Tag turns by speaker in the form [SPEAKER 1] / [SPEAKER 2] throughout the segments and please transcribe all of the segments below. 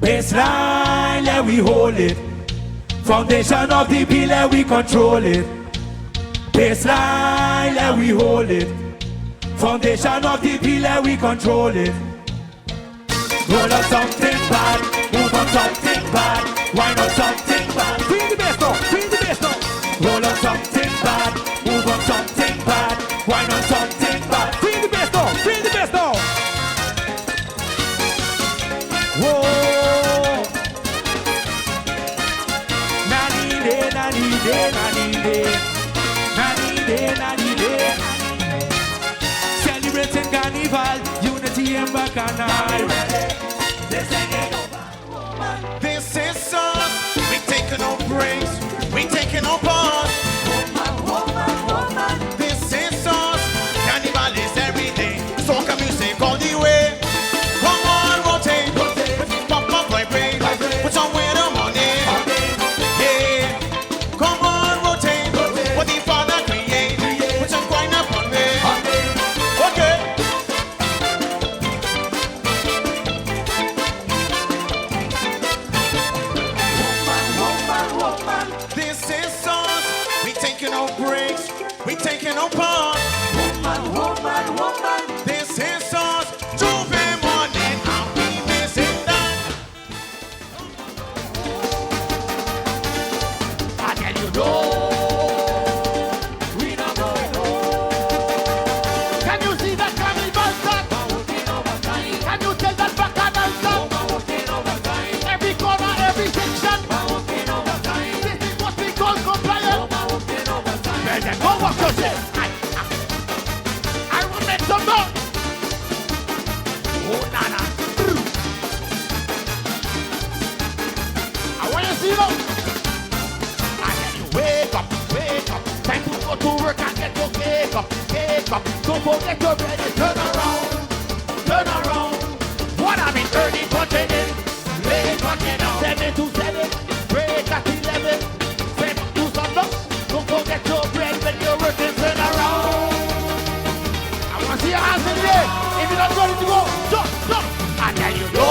[SPEAKER 1] Baseline, let we hold it. Foundation of the bill, let we control it. Baseline, let we hold it. Foundation of the bill, let we control it. Roll up something bad, move on something bad, wine on something bad. Bring the bass down, bring the bass down. Roll up something bad, move on something bad, wine on something bad. Bring the bass down, bring the bass down. Whoa. Nani de, nani de, nani de, nani de, nani de. Celebrating Carnival, unity and bacchanal.
[SPEAKER 2] This is us. We taking no breaks. We taking no pause. This is us. Carnival is every day. Soca music all the way. Come on, rotate. Pop up, vibrate. Put some weight on money. Yeah. Come on, rotate. What the Father create. Put some coin up on me. Okay. This is us. We taking no breaks. We taking no pause. This is us. Juve morning and we missing that.
[SPEAKER 1] I tell you no, we not going home. Can you see that carnival start? Can you tell that bacchanal start? Every corner, every section. This is what we call compliance. Well then, go walk yourself. I will make some noise. Oh, nana. I want to see you. I tell you, wake up, wake up. Time to go to work and get your cake up, cake up. Don't forget your bread, turn around, turn around. What I mean, early continent, late continent. 7 to 7, break at 11. 7 to sundown, don't forget your bread when you're working, turn around. I want to see your hands in the air. If you're not ready to go, jump, jump. I tell you, no.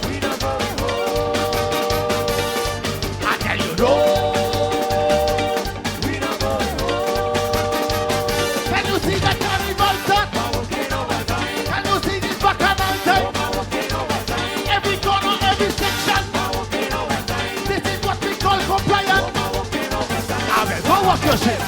[SPEAKER 1] We not going home. I tell you, no. We not going home. Can you see that carnival start? Can you see this bacchanal time? Every corner, every section. This is what we call compliance. I will go walk your shit.